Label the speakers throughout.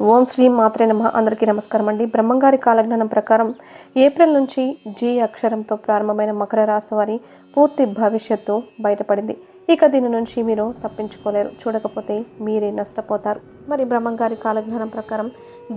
Speaker 1: ఓం శ్రీ మాత్రే నమః. అందరికీ నమస్కారం అండి. బ్రహ్మంగారి కాలజ్ఞానం ప్రకారం ఏప్రిల్ నుంచి జీ అక్షరంతో ప్రారంభమైన మకర రాశి వారి పూర్తి భవిష్యత్తు బయటపడింది. ఇక దీని నుంచి మీరు తప్పించుకోలేరు. చూడకపోతే మీరే నష్టపోతారు. మరి బ్రహ్మంగారి కాలజ్ఞానం ప్రకారం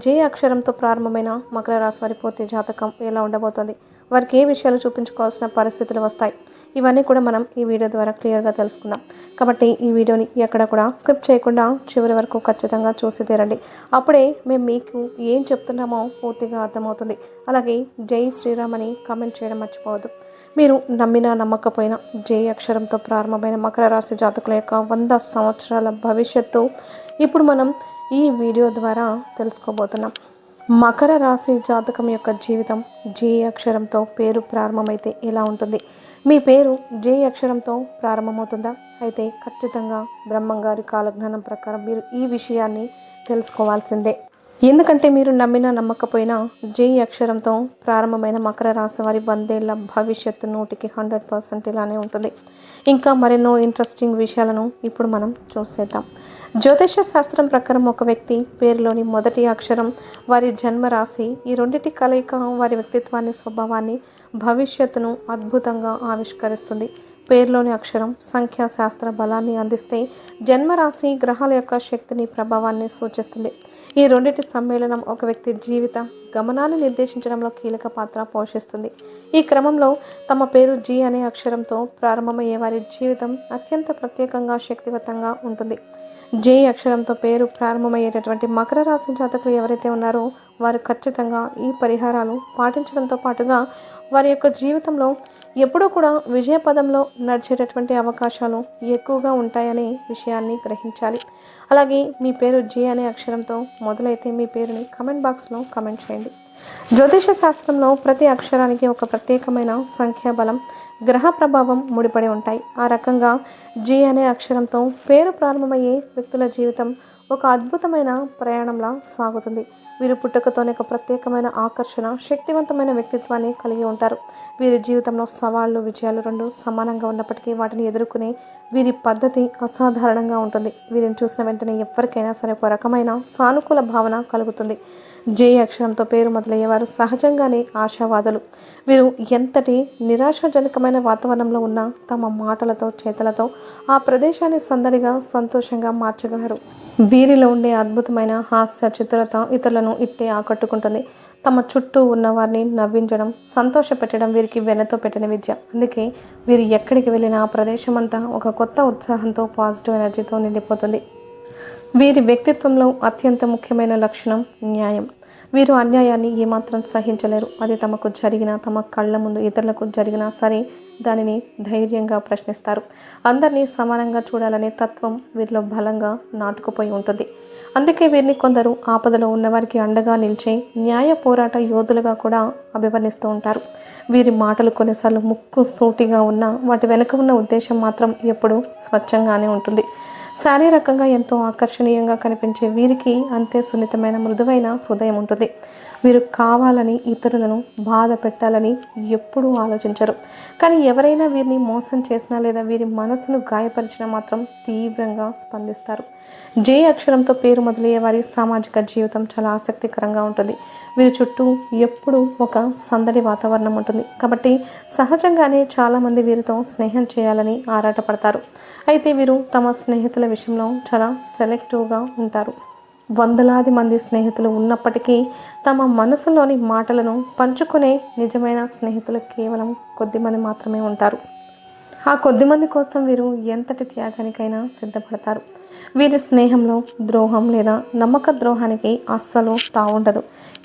Speaker 1: జే అక్షరంతో ప్రారంభమైన మకర రాశి వారి పూర్తి జాతకం ఎలా ఉండబోతోంది, వారికి ఏ విషయాలు చూపించుకోవాల్సిన పరిస్థితులు వస్తాయి, ఇవన్నీ కూడా మనం ఈ వీడియో ద్వారా క్లియర్గా తెలుసుకుందాం. కాబట్టి ఈ వీడియోని ఎక్కడ కూడా స్కిప్ చేయకుండా చివరి వరకు ఖచ్చితంగా చూసి తీరండి. అప్పుడే మేము మీకు ఏం చెప్తున్నామో పూర్తిగా అర్థమవుతుంది. అలాగే జై శ్రీరామ్ అని కామెంట్ చేయడం మర్చిపోవద్దు. మీరు నమ్మినా నమ్మకపోయినా జే అక్షరంతో ప్రారంభమైన మకర రాశి జాతకుల యొక్క 100 సంవత్సరాల భవిష్యత్తు ఇప్పుడు మనం ఈ వీడియో ద్వారా తెలుసుకోబోతున్నాం. మకర రాశి జాతకం యొక్క జీవితం జే అక్షరంతో పేరు ప్రారంభమైతే ఎలా ఉంటుంది? మీ పేరు జే అక్షరంతో ప్రారంభమవుతుందా? అయితే ఖచ్చితంగా బ్రహ్మంగారి కాలజ్ఞానం ప్రకారం మీరు ఈ విషయాన్ని తెలుసుకోవాల్సిందే. ఎందుకంటే మీరు నమ్మినా నమ్మకపోయినా జే అక్షరంతో ప్రారంభమైన మకర రాశి వారి 100 ఏళ్ల భవిష్యత్తు 100% ఇలానే ఉంటుంది. ఇంకా మరెన్నో ఇంట్రెస్టింగ్ విషయాలను ఇప్పుడు మనం చూసేద్దాం. జ్యోతిష శాస్త్రం ప్రకారం ఒక వ్యక్తి పేరులోని మొదటి అక్షరం, వారి జన్మరాశి, ఈ రెండింటి కలయిక వారి వ్యక్తిత్వాన్ని, స్వభావాన్ని, భవిష్యత్తును అద్భుతంగా ఆవిష్కరిస్తుంది. పేరులోని అక్షరం సంఖ్యాశాస్త్ర బలాన్ని అందిస్తే, జన్మరాశి గ్రహాల యొక్క శక్తిని, ప్రభావాన్ని సూచిస్తుంది. ఈ రెండింటి సమ్మేళనం ఒక వ్యక్తి జీవిత గమనాన్ని నిర్దేశించడంలో కీలక పాత్ర పోషిస్తుంది. ఈ క్రమంలో తమ పేరు జీ అనే అక్షరంతో ప్రారంభమయ్యే వారి జీవితం అత్యంత ప్రత్యేకంగా, శక్తివంతంగా ఉంటుంది. జే అక్షరంతో పేరు ప్రారంభమయ్యేటటువంటి మకర రాశి జాతకులు ఎవరైతే ఉన్నారో వారు ఖచ్చితంగా ఈ పరిహారాలు పాటించడంతో పాటుగా వారి యొక్క జీవితంలో ఎప్పుడూ కూడా విజయ పదంలో నడిచేటటువంటి అవకాశాలు ఎక్కువగా ఉంటాయనే విషయాన్ని గ్రహించాలి. అలాగే మీ పేరు జే అనే అక్షరంతో మొదలైతే మీ పేరుని కమెంట్ బాక్స్లో కమెంట్ చేయండి. జ్యోతిష శాస్త్రంలో ప్రతి అక్షరానికి ఒక ప్రత్యేకమైన సంఖ్యాబలం, గ్రహ ప్రభావం ముడిపడి ఉంటాయి. ఆ రకంగా జీ అనే అక్షరంతో పేరు ప్రారంభమయ్యే వ్యక్తుల జీవితం ఒక అద్భుతమైన ప్రయాణంలా సాగుతుంది. వీరు పుట్టుకతోనే ఒక ప్రత్యేకమైన ఆకర్షణ, శక్తివంతమైన వ్యక్తిత్వాన్ని కలిగి ఉంటారు. వీరి జీవితంలో సవాళ్లు, విజయాలు రెండు సమానంగా ఉన్నప్పటికీ వాటిని ఎదుర్కొనే వీరి పద్ధతి అసాధారణంగా ఉంటుంది. వీరిని చూసిన వెంటనే ఎవరికైనా సరే ఒక రకమైన సానుకూల భావన కలుగుతుంది. జే అక్షరంతో పేరు మొదలయ్యేవారు సహజంగానే ఆశావాదులు. వీరు ఎంతటి నిరాశాజనకమైన వాతావరణంలో ఉన్నా తమ మాటలతో, చేతలతో ఆ ప్రదేశాన్ని సందడిగా, సంతోషంగా మార్చగలరు. వీరిలో ఉండే అద్భుతమైన హాస్య చిత్రత ఇతరులను ఇట్టే ఆకట్టుకుంటుంది. తమ చుట్టూ ఉన్న వారిని నవ్వించడం, సంతోష పెట్టడం వీరికి వెన్నతో పెట్టిన విద్య. అందుకే వీరు ఎక్కడికి వెళ్ళినా ఆ ప్రదేశం అంతా ఒక కొత్త ఉత్సాహంతో, పాజిటివ్ ఎనర్జీతో నిండిపోతుంది. వీరి వ్యక్తిత్వంలో అత్యంత ముఖ్యమైన లక్షణం న్యాయం. వీరు అన్యాయాన్ని ఏమాత్రం సహించలేరు. అది తమకు జరిగినా, తమ కళ్ళ ముందు ఇతరులకు జరిగినా సరే దానిని ధైర్యంగా ప్రశ్నిస్తారు. అందరినీ సమానంగా చూడాలనే తత్వం వీరిలో బలంగా నాటుకుపోయి ఉంటుంది. అందుకే వీరిని కొందరు ఆపదలో ఉన్నవారికి అండగా నిలిచే న్యాయ పోరాట యోధులుగా కూడా అభివర్ణిస్తూ ఉంటారు. వీరి మాటలు కొన్నిసార్లు ముక్కు సూటిగా ఉన్నా వాటి వెనుక ఉన్న ఉద్దేశం మాత్రం ఎప్పుడూ స్వచ్ఛంగానే ఉంటుంది. శారీరకంగా ఎంతో ఆకర్షణీయంగా కనిపించే వీరికి అంతే సున్నితమైన, మృదువైన హృదయం ఉంటుంది. వీరు కావాలని ఇతరులను బాధ పెట్టాలని ఎప్పుడూ ఆలోచించరు. కానీ ఎవరైనా వీరిని మోసం చేసినా లేదా వీరి మనసును గాయపరిచినా మాత్రం తీవ్రంగా స్పందిస్తారు. జే అక్షరంతో పేరు మొదలయ్యే వారి సామాజిక జీవితం చాలా ఆసక్తికరంగా ఉంటుంది. వీరి చుట్టూ ఎప్పుడూ ఒక సందడి వాతావరణం ఉంటుంది. కాబట్టి సహజంగానే చాలామంది వీరితో స్నేహం చేయాలని ఆరాటపడతారు. అయితే వీరు తమ స్నేహితుల విషయంలో చాలా సెలెక్టివ్గా ఉంటారు. వందలాది మంది స్నేహితులు ఉన్నప్పటికీ తమ మనసులోని మాటలను పంచుకునే నిజమైన స్నేహితులు కేవలం కొద్దిమంది మాత్రమే ఉంటారు. ఆ కొద్దిమంది కోసం వీరు ఎంతటి త్యాగానికైనా సిద్ధపడతారు. వీరి స్నేహంలో ద్రోహం లేదా నమ్మక ద్రోహానికి అస్సలు తావుండదు.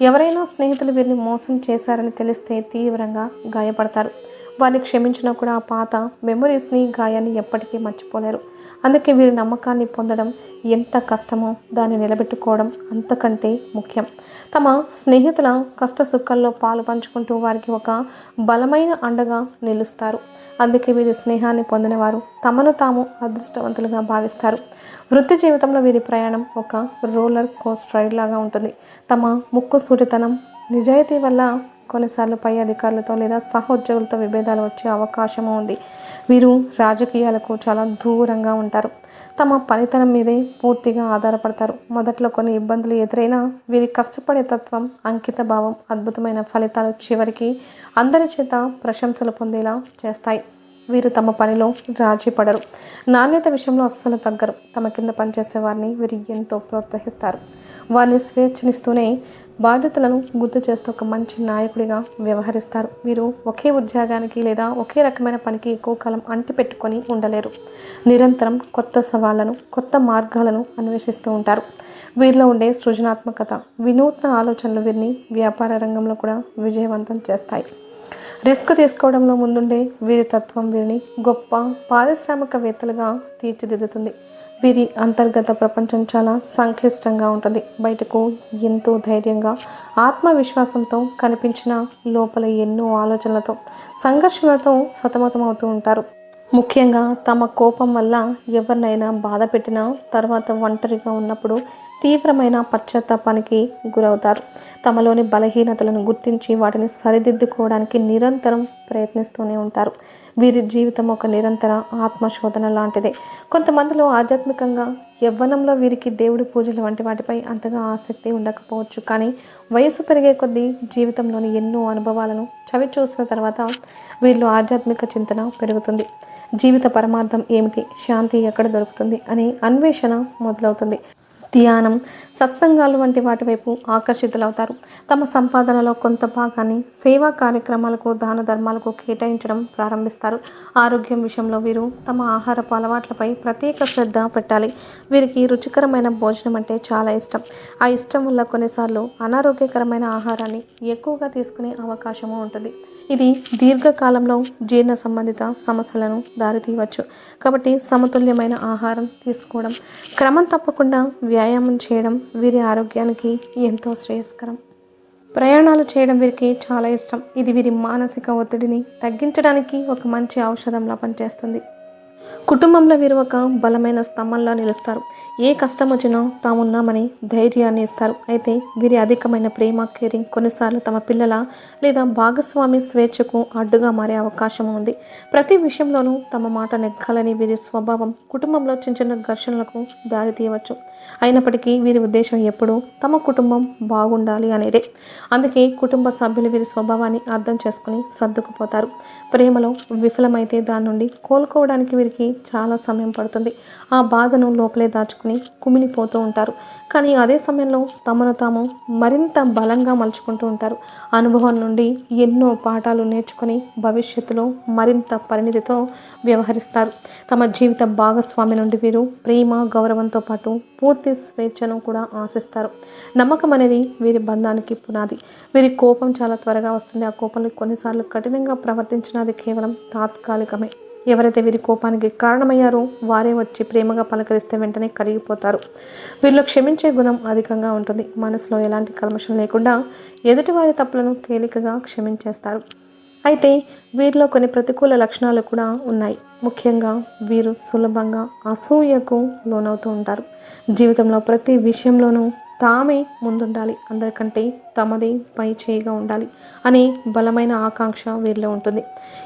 Speaker 1: ఎవరైనా స్నేహితులు వీరిని మోసం చేశారని తెలిస్తే తీవ్రంగా గాయపడతారు. వారిని క్షమించినా కూడా ఆ పాత మెమొరీస్ని, గాయాన్ని ఎప్పటికీ మర్చిపోలేరు. అందుకే వీరి నమ్మకాన్ని పొందడం ఎంత కష్టమో దాన్ని నిలబెట్టుకోవడం అంతకంటే ముఖ్యం. తమ స్నేహితుల కష్ట సుఖాల్లో పాలు పంచుకుంటూ వారికి ఒక బలమైన అండగా నిలుస్తారు. అందుకే వీరి స్నేహాన్ని పొందిన వారు తమను తాము అదృష్టవంతులుగా భావిస్తారు. వృత్తి జీవితంలో వీరి ప్రయాణం ఒక రోలర్ కోస్టర్ రైడ్ లాగా ఉంటుంది. తమ ముక్కు సూటితనం, నిజాయితీ వల్ల కొన్నిసార్లు పై అధికారులతో లేదా సహోద్యోగులతో విభేదాలు వచ్చే అవకాశము ఉంది. వీరు రాజకీయాలకు చాలా దూరంగా ఉంటారు. తమ పనితనం మీదే పూర్తిగా ఆధారపడతారు. మొదట్లో కొన్ని ఇబ్బందులు ఎదురైనా వీరి కష్టపడే తత్వం, అంకిత భావం అద్భుతమైన ఫలితాలు చివరికి అందరి చేత ప్రశంసలు పొందేలా చేస్తాయి. వీరు తమ పనిలో రాజీ పడరు. నాణ్యత విషయంలో అస్సలు తగ్గరు. తమ కింద పనిచేసే వారిని వీరు ఎంతో ప్రోత్సహిస్తారు. వారిని స్వేచ్ఛనిస్తూనే బాధ్యతలను గుర్తు చేస్తూ ఒక మంచి నాయకుడిగా వ్యవహరిస్తారు. వీరు ఒకే ఉద్యోగానికి లేదా ఒకే రకమైన పనికి ఎక్కువ కాలం అంటిపెట్టుకొని ఉండలేరు. నిరంతరం కొత్త సవాళ్లను, కొత్త మార్గాలను అన్వేషిస్తూ ఉంటారు. వీరిలో ఉండే సృజనాత్మకత, వినూత్న ఆలోచనలు వీరిని వ్యాపార రంగంలో కూడా విజయవంతం చేస్తాయి. రిస్క్ తీసుకోవడంలో ముందుండే వీరి తత్వం వీరిని గొప్ప పారిశ్రామికవేత్తలుగా తీర్చిదిద్దుతుంది. వీరి అంతర్గత ప్రపంచం చాలా సంక్లిష్టంగా ఉంటుంది. బయటకు ఎంతో ధైర్యంగా, ఆత్మవిశ్వాసంతో కనిపించిన లోపల ఎన్నో ఆలోచనలతో, సంఘర్షణలతో సతమతమవుతూ ఉంటారు. ముఖ్యంగా తమ కోపం వల్ల ఎవరినైనా బాధ పెట్టినా తర్వాత ఒంటరిగా ఉన్నప్పుడు తీవ్రమైన పశ్చాత్తాపానికి గురవుతారు. తమలోని బలహీనతలను గుర్తించి వాటిని సరిదిద్దుకోవడానికి నిరంతరం ప్రయత్నిస్తూనే ఉంటారు. వీరి జీవితం ఒక నిరంతర ఆత్మశోధన లాంటిదే. కొంతమందిలో ఆధ్యాత్మికంగా యవ్వనంలో వీరికి దేవుడి పూజలు వంటి వాటిపై అంతగా ఆసక్తి ఉండకపోవచ్చు. కానీ వయసు పెరిగే కొద్దీ జీవితంలోని ఎన్నో అనుభవాలను చవి చూసిన తర్వాత వీరిలో ఆధ్యాత్మిక చింతన పెరుగుతుంది. జీవిత పరమార్థం ఏమిటి, శాంతి ఎక్కడ దొరుకుతుంది అనే అన్వేషణ మొదలవుతుంది. ధ్యానం, సత్సంగాలు వంటి వాటి వైపు ఆకర్షితులవుతారు. తమ సంపాదనలో కొంత భాగాన్ని సేవా కార్యక్రమాలకు, దాన ధర్మాలకు కేటాయించడం ప్రారంభిస్తారు. ఆరోగ్యం విషయంలో వీరు తమ ఆహారపు అలవాట్లపై ప్రత్యేక శ్రద్ధ పెట్టాలి. వీరికి రుచికరమైన భోజనం అంటే చాలా ఇష్టం. ఆ ఇష్టం వల్ల కొన్నిసార్లు అనారోగ్యకరమైన ఆహారాన్ని ఎక్కువగా తీసుకునే అవకాశము ఉంటుంది. ఇది దీర్ఘకాలంలో జీర్ణ సంబంధిత సమస్యలను దారితీయవచ్చు. కాబట్టి సమతుల్యమైన ఆహారం తీసుకోవడం, క్రమం తప్పకుండా వ్యాయామం చేయడం వీరి ఆరోగ్యానికి ఎంతో శ్రేయస్కరం. ప్రయాణాలు చేయడం వీరికి చాలా ఇష్టం. ఇది వీరి మానసిక ఒత్తిడిని తగ్గించడానికి ఒక మంచి ఔషధంలా పనిచేస్తుంది. కుటుంబంలో వీరు ఒక బలమైన స్తంభంలా నిలుస్తారు. ఏ కష్టం వచ్చినా తామున్నామని ధైర్యాన్ని ఇస్తారు. అయితే వీరి అధికమైన ప్రేమ, కేరింగ్ కొన్నిసార్లు తమ పిల్లల లేదా భాగస్వామి స్వేచ్ఛకు అడ్డుగా మారే అవకాశం ఉంది. ప్రతి విషయంలోనూ తమ మాట నెగ్గాలని వీరి స్వభావం కుటుంబంలో చిన్న చిన్న ఘర్షణలకు దారితీయవచ్చు. అయినప్పటికీ వీరి ఉద్దేశం ఎప్పుడూ తమ కుటుంబం బాగుండాలి అనేదే. అందుకే కుటుంబ సభ్యులు వీరి స్వభావాన్ని అర్థం చేసుకుని సర్దుకుపోతారు. ప్రేమలో విఫలమైతే దాని నుండి కోలుకోవడానికి వీరికి చాలా సమయం పడుతుంది. ఆ బాధను లోపలే దాచుకుని కుమిలిపోతూ ఉంటారు. కానీ అదే సమయంలో తమను తాము మరింత బలంగా మలుచుకుంటూ ఉంటారు. అనుభవం నుండి ఎన్నో పాఠాలు నేర్చుకుని భవిష్యత్తులో మరింత పరిణితితో వ్యవహరిస్తారు. తమ జీవిత భాగస్వామి నుండి వీరు ప్రేమ, గౌరవంతో పాటు పూర్తి స్వేచ్ఛను కూడా ఆశిస్తారు. నమ్మకం అనేది వీరి బంధానికి పునాది. వీరి కోపం చాలా త్వరగా వస్తుంది. ఆ కోపంలో కొన్నిసార్లు కఠినంగా ప్రవర్తించినది కేవలం తాత్కాలికమే. ఎవరైతే వీరి కోపానికి కారణమయ్యారో వారే వచ్చి ప్రేమగా పలకరిస్తే వెంటనే కరిగిపోతారు. వీరిలో క్షమించే గుణం అధికంగా ఉంటుంది. మనసులో ఎలాంటి కల్మషం లేకుండా ఎదుటివారి తప్పులను తేలికగా క్షమించేస్తారు. అయితే వీరిలో కొన్ని ప్రతికూల లక్షణాలు కూడా ఉన్నాయి. ముఖ్యంగా వీరు సులభంగా అసూయకు లోనవుతూ ఉంటారు. జీవితంలో ప్రతి విషయంలోనూ తామే ముందుండాలి, అందరికంటే తమదే పై చేయిగా ఉండాలి అనే బలమైన ఆకాంక్ష వీరిలో ఉంటుంది.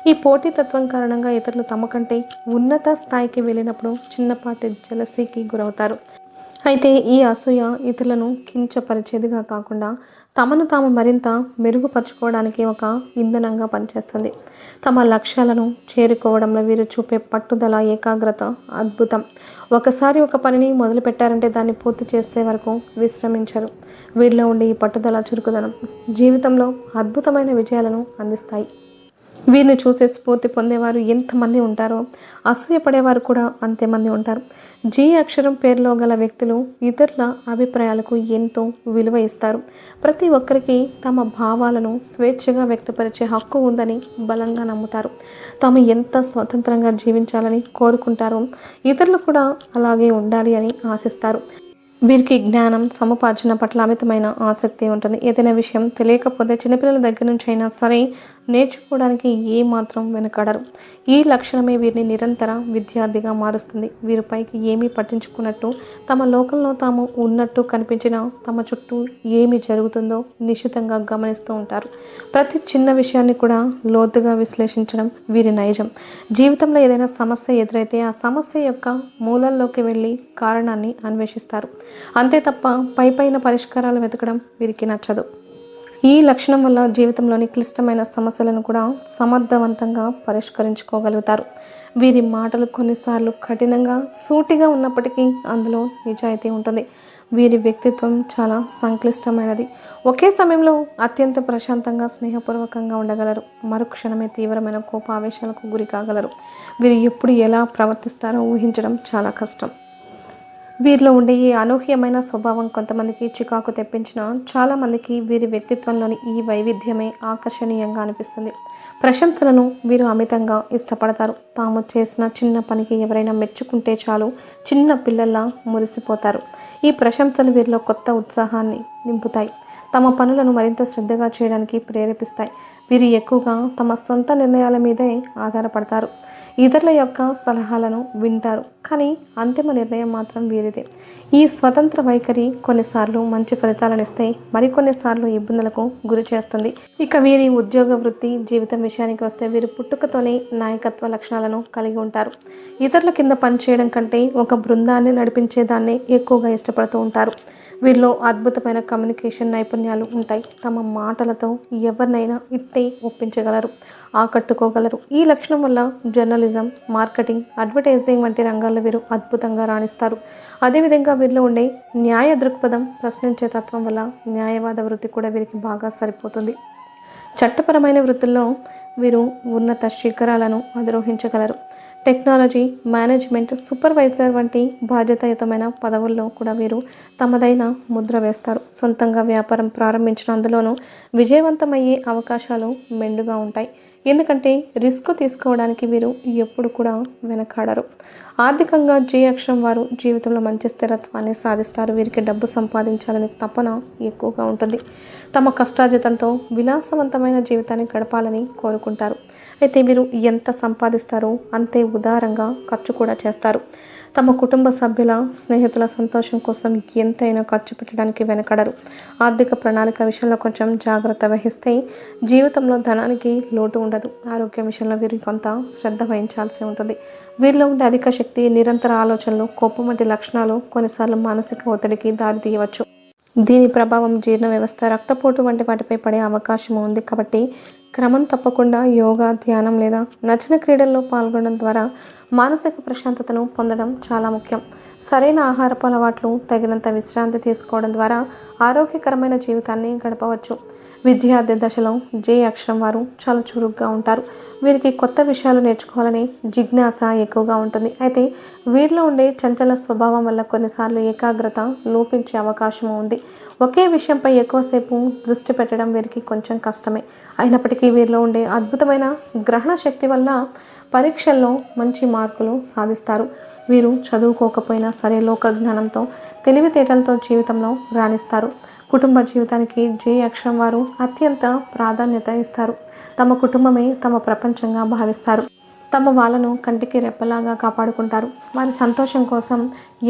Speaker 1: ఈ పోటీతత్వం కారణంగా ఇతరులు తమ కంటే ఉన్నత స్థాయికి వెళ్ళినప్పుడు చిన్నపాటి జలసీకి గురవుతారు. అయితే ఈ అసూయ ఇతరులను కించపరిచేదిగా కాకుండా తమను తాము మరింత మెరుగుపరుచుకోవడానికి ఒక ఇంధనంగా పనిచేస్తుంది. తమ లక్ష్యాలను చేరుకోవడంలో వీరు చూపే పట్టుదల, ఏకాగ్రత అద్భుతం. ఒకసారి ఒక పనిని మొదలు పెట్టారంటే దాన్ని పూర్తి చేసే వరకు విశ్రమించరు. వీరిలో ఉండే ఈ పట్టుదల, చురుకుదనం జీవితంలో అద్భుతమైన విజయాలను అందిస్తాయి. వీరిని చూసే స్ఫూర్తి పొందేవారు ఎంతమంది ఉంటారో అసూయపడేవారు కూడా అంతేమంది ఉంటారు. జీ అక్షరం పేరులో గల వ్యక్తులు ఇతరుల అభిప్రాయాలకు ఎంతో విలువ ఇస్తారు. ప్రతి ఒక్కరికి తమ భావాలను స్వేచ్ఛగా వ్యక్తపరిచే హక్కు ఉందని బలంగా నమ్ముతారు. తాము ఎంత స్వతంత్రంగా జీవించాలని కోరుకుంటారో ఇతరులు కూడా అలాగే ఉండాలి అని ఆశిస్తారు. వీరికి జ్ఞానం, సముపార్జన పట్ల అమితమైన ఆసక్తి ఉంటుంది. ఏదైనా విషయం తెలియకపోతే చిన్నపిల్లల దగ్గర నుంచి అయినా సరే నేర్చుకోవడానికి ఏమాత్రం వెనకాడరు. ఈ లక్షణమే వీరిని నిరంతర విద్యార్థిగా మారుస్తుంది. వీరు పైకి ఏమీ పట్టించుకున్నట్టు, తమ లోకంలో తాము ఉన్నట్టు కనిపించినా తమ చుట్టూ ఏమి జరుగుతుందో నిశితంగా గమనిస్తూ ఉంటారు. ప్రతి చిన్న విషయాన్ని కూడా లోతుగా విశ్లేషించడం వీరి నైజం. జీవితంలో ఏదైనా సమస్య ఎదురైతే ఆ సమస్య యొక్క మూలంలోకి వెళ్ళి కారణాన్ని అన్వేషిస్తారు. అంతే తప్ప పైపైన పరిష్కారాలు వెతకడం వీరికి నచ్చదు. ఈ లక్షణం వల్ల జీవితంలోని క్లిష్టమైన సమస్యలను కూడా సమర్థవంతంగా పరిష్కరించుకోగలుగుతారు. వీరి మాటలు కొన్నిసార్లు కఠినంగా సూటిగా ఉన్నప్పటికీ అందులో నిజాయితీ ఉంటుంది. వీరి వ్యక్తిత్వం చాలా సంక్లిష్టమైనది. ఒకే సమయంలో అత్యంత ప్రశాంతంగా స్నేహపూర్వకంగా ఉండగలరు, మరుక్షణమే తీవ్రమైన కోపావేశాలకు గురి కాగలరు. వీరు ఎప్పుడు ఎలా ప్రవర్తిస్తారో ఊహించడం చాలా కష్టం. వీరిలో ఉండే ఈ అనూహ్యమైన స్వభావం కొంతమందికి చికాకు తెప్పించిన చాలామందికి వీరి వ్యక్తిత్వంలోని ఈ వైవిధ్యమే ఆకర్షణీయంగా అనిపిస్తుంది. ప్రశంసలను వీరు అమితంగా ఇష్టపడతారు. తాము చేసిన చిన్న పనికి ఎవరైనా మెచ్చుకుంటే చాలు చిన్న పిల్లల్లా మురిసిపోతారు. ఈ ప్రశంసలు వీరిలో కొత్త ఉత్సాహాన్ని నింపుతాయి, తమ పనులను మరింత శ్రద్ధగా చేయడానికి ప్రేరేపిస్తాయి. వీరు ఎక్కువగా తమ సొంత నిర్ణయాల మీదే ఆధారపడతారు. ఇతరుల యొక్క సలహాలను వింటారు, కానీ అంతిమ నిర్ణయం మాత్రం వీరిదే. ఈ స్వతంత్ర వైఖరి కొన్నిసార్లు మంచి ఫలితాలను ఇస్తే మరికొన్నిసార్లు ఇబ్బందులకు గురి చేస్తుంది. ఇక వీరి ఉద్యోగ వృత్తి జీవితం విషయానికి వస్తే వీరు పుట్టుకతోనే నాయకత్వ లక్షణాలను కలిగి ఉంటారు. ఇతరుల కింద పనిచేయడం కంటే ఒక బృందాన్ని నడిపించేదాన్ని ఎక్కువగా ఇష్టపడుతూ ఉంటారు. వీరిలో అద్భుతమైన కమ్యూనికేషన్ నైపుణ్యాలు ఉంటాయి. తమ మాటలతో ఎవరినైనా ఇట్టే ఒప్పించగలరు, ఆకట్టుకోగలరు. ఈ లక్షణం వల్ల జర్నలిజం, మార్కెటింగ్, అడ్వర్టైజింగ్ వంటి రంగాల్లో వీరు అద్భుతంగా రాణిస్తారు. అదేవిధంగా వీరిలో ఉండే న్యాయ దృక్పథం, ప్రశ్నించే తత్వం వల్ల న్యాయవాద వృత్తి కూడా వీరికి బాగా సరిపోతుంది. చట్టపరమైన వృత్తుల్లో వీరు ఉన్నత శిఖరాలను అధిరోహించగలరు. టెక్నాలజీ, మేనేజ్మెంట్, సూపర్వైజర్ వంటి బాధ్యతాయుతమైన పదవుల్లో కూడా వీరు తమదైన ముద్ర వేస్తారు. సొంతంగా వ్యాపారం ప్రారంభించిన అందులోనూ విజయవంతమయ్యే అవకాశాలు మెండుగా ఉంటాయి. ఎందుకంటే రిస్క్ తీసుకోవడానికి వీరు ఎప్పుడు కూడా వెనకాడరు. ఆర్థికంగా జే అక్షరం వారు జీవితంలో మంచి స్థిరత్వాన్ని సాధిస్తారు. వీరికి డబ్బు సంపాదించాలని తపన ఎక్కువగా ఉంటుంది. తమ కష్టార్జితంతో విలాసవంతమైన జీవితాన్ని గడపాలని కోరుకుంటారు. అయితే వీరు ఎంత సంపాదిస్తారో అంతే ఉదారంగా ఖర్చు కూడా చేస్తారు. తమ కుటుంబ సభ్యుల, స్నేహితుల సంతోషం కోసం ఎంతైనా ఖర్చు పెట్టడానికి వెనకడరు. ఆర్థిక ప్రణాళిక విషయంలో కొంచెం జాగ్రత్త వహిస్తే జీవితంలో ధనానికి లోటు ఉండదు. ఆరోగ్యం విషయంలో వీరు కొంత శ్రద్ధ వహించాల్సి ఉంటుంది. వీరిలో ఉండే అధిక శక్తి, నిరంతర ఆలోచనలు, కోపం వంటి లక్షణాలు కొన్నిసార్లు మానసిక ఒత్తిడికి దారితీయవచ్చు. దీని ప్రభావం జీర్ణ వ్యవస్థ, రక్తపోటు వంటి వాటిపై పడే అవకాశం ఉంది. కాబట్టి క్రమం తప్పకుండా యోగా, ధ్యానం లేదా నచ్చిన క్రీడల్లో పాల్గొనడం ద్వారా మానసిక ప్రశాంతతను పొందడం చాలా ముఖ్యం. సరైన ఆహారపు అలవాట్లు, తగినంత విశ్రాంతి తీసుకోవడం ద్వారా ఆరోగ్యకరమైన జీవితాన్ని గడపవచ్చు. విద్యార్థి దశలో జే అక్షరం వారు చాలా చురుగ్గా ఉంటారు. వీరికి కొత్త విషయాలు నేర్చుకోవాలని జిజ్ఞాస ఎక్కువగా ఉంటుంది. అయితే వీరిలో ఉండే చంచల స్వభావం వల్ల కొన్నిసార్లు ఏకాగ్రత లోపించే అవకాశం ఉంది. ఒకే విషయంపై ఎక్కువసేపు దృష్టి పెట్టడం వీరికి కొంచెం కష్టమే. అయినప్పటికీ వీరిలో ఉండే అద్భుతమైన గ్రహణ శక్తి వల్ల పరీక్షల్లో మంచి మార్కులు సాధిస్తారు. వీరు చదువుకోకపోయినా సరే లోక జ్ఞానంతో, తెలివితేటలతో జీవితంలో రాణిస్తారు. కుటుంబ జీవితానికి జే అక్షరం వారు అత్యంత ప్రాధాన్యత ఇస్తారు. తమ కుటుంబమే తమ ప్రపంచంగా భావిస్తారు. తమ వాళ్ళను కంటికి రెప్పలాగా కాపాడుకుంటారు. వారి సంతోషం కోసం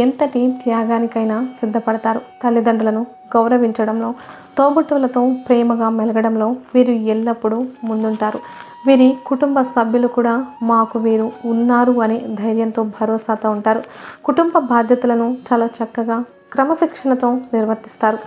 Speaker 1: ఎంతటి త్యాగానికైనా సిద్ధపడతారు. తల్లిదండ్రులను గౌరవించడంలో, తోబుట్టువులతో ప్రేమగా మెలగడంలో వీరు ఎల్లప్పుడూ ముందుంటారు. వీరి కుటుంబ సభ్యులు కూడా మాకు వీరు ఉన్నారు అనే ధైర్యంతో, భరోసాతో ఉంటారు. కుటుంబ బాధ్యతలను చాలా చక్కగా, క్రమశిక్షణతో నిర్వర్తిస్తారు.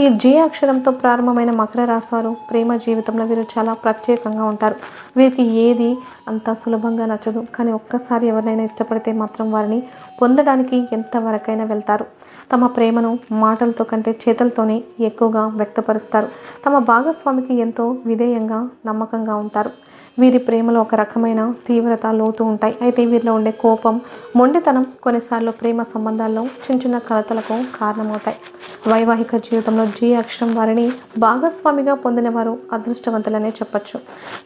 Speaker 1: ఈ జే అక్షరంతో ప్రారంభమైన మకర రాశి వారు ప్రేమ జీవితంలో వీరు చాలా ప్రత్యేకంగా ఉంటారు. వీరికి ఏది అంత సులభంగా నచ్చదు. కానీ ఒక్కసారి ఎవరినైనా ఇష్టపడితే మాత్రం వారిని పొందడానికి ఎంతవరకైనా వెళ్తారు. తమ ప్రేమను మాటలతో కంటే చేతలతోనే ఎక్కువగా వ్యక్తపరుస్తారు. తమ భాగస్వామికి ఎంతో విధేయంగా, నమ్మకంగా ఉంటారు. వీరి ప్రేమలో ఒక రకమైన తీవ్రత, లోతు ఉంటాయి. అయితే వీరిలో ఉండే కోపం, మొండితనం కొన్నిసార్లు ప్రేమ సంబంధాల్లో చిన్న చిన్న కలతలకు కారణమవుతాయి. వైవాహిక జీవితంలో జే అక్షరం వారిని భాగస్వామిగా పొందిన వారు అదృష్టవంతులనే చెప్పచ్చు.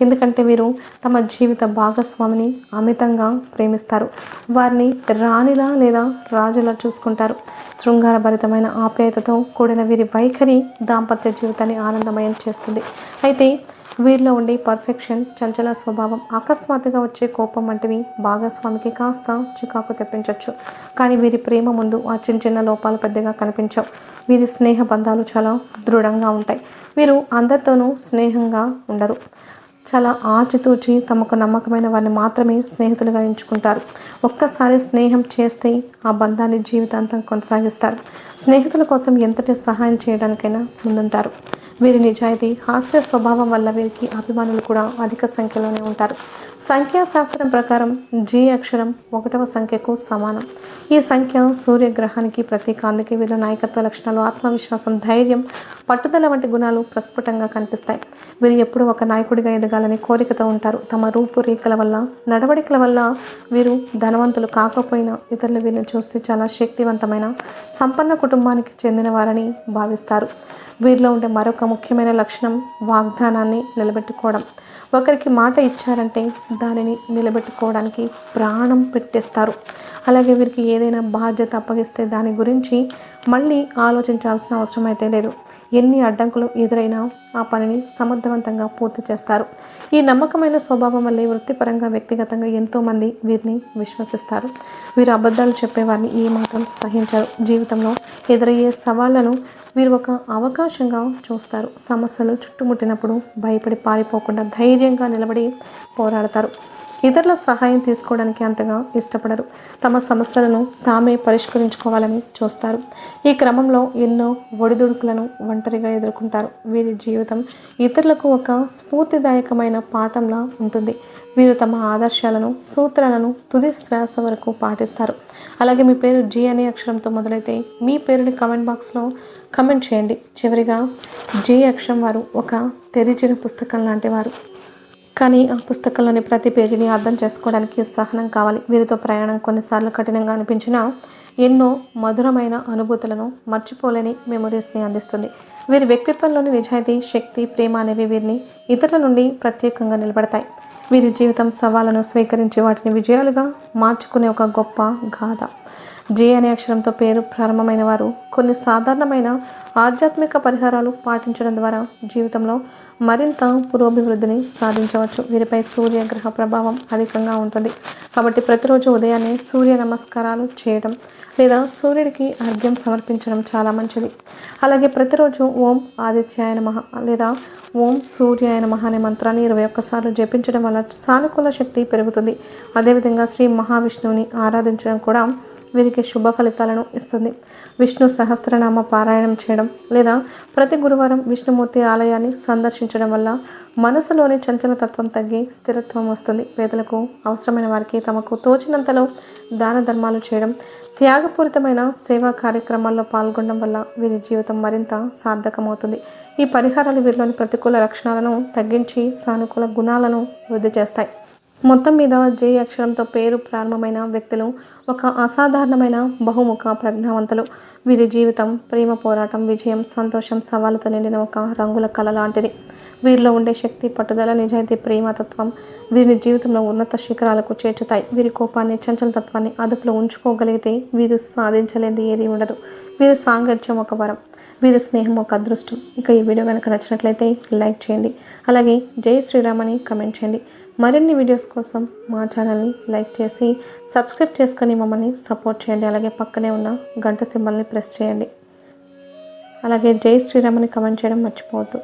Speaker 1: ఎందుకంటే వీరు తమ జీవిత భాగస్వామిని అమితంగా ప్రేమిస్తారు. వారిని రాణిలా లేదా రాజులా చూసుకుంటారు. శృంగారభరితమైన ఆప్యాయతతో కూడిన వీరి వైఖరి దాంపత్య జీవితాన్ని ఆనందమయం చేస్తుంది. అయితే వీరిలో ఉండే పర్ఫెక్షన్, చంచల స్వభావం, అకస్మాత్తుగా వచ్చే కోపం వంటివి భాగస్వామికి కాస్త చికాకు తెప్పించవచ్చు. కానీ వీరి ప్రేమ ముందు ఆ చిన్న చిన్న లోపాలు పెద్దగా కనిపించవు. వీరి స్నేహ బంధాలు చాలా దృఢంగా ఉంటాయి. వీరు అందరితోనూ స్నేహంగా ఉండరు. చాలా ఆచితూచి తమకు నమ్మకమైన వారిని మాత్రమే స్నేహితులుగా ఎంచుకుంటారు. ఒక్కసారి స్నేహం చేస్తే ఆ బంధాన్ని జీవితాంతం కొనసాగిస్తారు. స్నేహితుల కోసం ఎంతటి సహాయం చేయడానికైనా ముందుంటారు. వీరి నిజాయితీ, హాస్య స్వభావం వల్ల వీరికి అభిమానులు కూడా అధిక సంఖ్యలోనే ఉంటారు. సంఖ్యాశాస్త్రం ప్రకారం జీ అక్షరం 1వ సంఖ్యకు సమానం. ఈ సంఖ్య సూర్యగ్రహానికి ప్రతీక. అందుకే వీరిలో నాయకత్వ లక్షణాలు, ఆత్మవిశ్వాసం, ధైర్యం, పట్టుదల వంటి గుణాలు ప్రస్ఫుటంగా కనిపిస్తాయి. వీరు ఎప్పుడూ ఒక నాయకుడిగా ఎదగాలని కోరికతో ఉంటారు. తమ రూపురేఖల వల్ల, నడవడికల వల్ల వీరు ధనవంతులు కాకపోయినా ఇతరులు వీరిని చూసి చాలా శక్తివంతమైన, సంపన్న కుటుంబానికి చెందిన వారని భావిస్తారు. వీరిలో ఉండే మరొక ముఖ్యమైన లక్షణం వాగ్దానాన్ని నిలబెట్టుకోవడం. ఒకరికి మాట ఇచ్చారంటే దానిని నిలబెట్టుకోవడానికి ప్రాణం పెట్టేస్తారు. అలాగే వీరికి ఏదైనా బాధ్యత అప్పగిస్తే దాని గురించి మళ్ళీ ఆలోచించాల్సిన అవసరం అయితే లేదు. ఎన్ని అడ్డంకులు ఎదురైనా ఆ పనిని సమర్థవంతంగా పూర్తి చేస్తారు. ఈ నమ్మకమైన స్వభావం వల్లే వృత్తిపరంగా, వ్యక్తిగతంగా ఎంతోమంది వీరిని విశ్వసిస్తారు. వీరు అబద్ధాలు చెప్పేవారిని ఏమాత్రం సహించరు. జీవితంలో ఎదురయ్యే సవాళ్లను వీరు ఒక అవకాశంగా చూస్తారు. సమస్యలు చుట్టుముట్టినప్పుడు భయపడి పారిపోకుండా ధైర్యంగా నిలబడి పోరాడతారు. ఇతరుల సహాయం తీసుకోవడానికి అంతగా ఇష్టపడరు. తమ సమస్యలను తామే పరిష్కరించుకోవాలని చూస్తారు. ఈ క్రమంలో ఎన్నో ఒడిదుడుకులను ఒంటరిగా ఎదుర్కొంటారు. వీరి జీవితం ఇతరులకు ఒక స్ఫూర్తిదాయకమైన పాఠంలా ఉంటుంది. వీరు తమ ఆదర్శాలను, సూత్రాలను తుది శ్వాస వరకు పాటిస్తారు. అలాగే మీ పేరు జీ అనే అక్షరంతో మొదలైతే మీ పేరుని కామెంట్ బాక్స్లో కామెంట్ చేయండి. చివరిగా జీ అక్షరం వారు ఒక తెరిచిన పుస్తకం లాంటి వారు. కానీ ఆ పుస్తకంలోని ప్రతి పేజీని అర్థం చేసుకోవడానికి సహనం కావాలి. వీరితో ప్రయాణం కొన్నిసార్లు కఠినంగా అనిపించినా ఎన్నో మధురమైన అనుభూతులను, మర్చిపోలేని మెమొరీస్ని అందిస్తుంది. వీరి వ్యక్తిత్వంలోని నిజాయితీ, శక్తి, ప్రేమ అనేవి వీరిని ఇతరుల నుండి ప్రత్యేకంగా నిలబడతాయి. వీరి జీవితం సవాళ్లను స్వీకరించి వాటిని విజయాలుగా మార్చుకునే ఒక గొప్ప గాథ. జే అనే అక్షరంతో పేరు ప్రారంభమైన వారు కొన్ని సాధారణమైన ఆధ్యాత్మిక పరిహారాలు పాటించడం ద్వారా జీవితంలో మరింత పురోభివృద్ధిని సాధించవచ్చు. వీరిపై సూర్యగ్రహ ప్రభావం అధికంగా ఉంటుంది. కాబట్టి ప్రతిరోజు ఉదయాన్నే సూర్య నమస్కారాలు చేయడం లేదా సూర్యుడికి అర్ఘ్యం సమర్పించడం చాలా మంచిది. అలాగే ప్రతిరోజు ఓం ఆదిత్యాయ నమః లేదా ఓం సూర్యాయ నమః అనే మంత్రాన్ని 21 సార్లు జపించడం వల్ల సానుకూల శక్తి పెరుగుతుంది. అదేవిధంగా శ్రీ మహావిష్ణువుని ఆరాధించడం కూడా వీరికి శుభ ఫలితాలను ఇస్తుంది. విష్ణు సహస్రనామ పారాయణం చేయడం లేదా ప్రతి గురువారం విష్ణుమూర్తి ఆలయాన్ని సందర్శించడం వల్ల మనసులోని చంచలతత్వం తగ్గి స్థిరత్వం వస్తుంది. పేదలకు, అవసరమైన వారికి తమకు తోచినంతలో దాన ధర్మాలు చేయడం, త్యాగపూరితమైన సేవా కార్యక్రమాల్లో పాల్గొనడం వల్ల వీరి జీవితం మరింత సార్థకమవుతుంది. ఈ పరిహారాలు వీరిలోని ప్రతికూల లక్షణాలను తగ్గించి సానుకూల గుణాలను వృద్ధి చేస్తాయి. మొత్తం మీద జే అక్షరంతో పేరు ప్రారంభమైన వ్యక్తులు ఒక అసాధారణమైన బహుముఖ ప్రజ్ఞావంతులు. వీరి జీవితం ప్రేమ, పోరాటం, విజయం, సంతోషం, సవాలుతో నిండిన ఒక రంగుల కళ లాంటిది. వీరిలో ఉండే శక్తి, పట్టుదల, నిజాయితీ, ప్రేమతత్వం వీరిని జీవితంలో ఉన్నత శిఖరాలకు చేర్చుతాయి. వీరి కోపాన్ని, చంచలతత్వాన్ని అదుపులో ఉంచుకోగలిగితే వీరు సాధించలేనిది ఏది ఉండదు. వీరి సాంగత్యం ఒక వరం, వీరి స్నేహం ఒక అదృష్టం. ఇక ఈ వీడియో కనుక నచ్చినట్లయితే లైక్ చేయండి. అలాగే జై శ్రీరామ్ అని కమెంట్ చేయండి. మరిన్ని వీడియోస్ కోసం మా ఛానల్ని లైక్ చేసి సబ్స్క్రైబ్ చేసుకొని మమ్మల్ని సపోర్ట్ చేయండి. అలాగే పక్కనే ఉన్న గంట సింబల్ని ప్రెస్ చేయండి. అలాగే జై శ్రీరామ్ అని కమెంట్ చేయడం మర్చిపోవద్దు.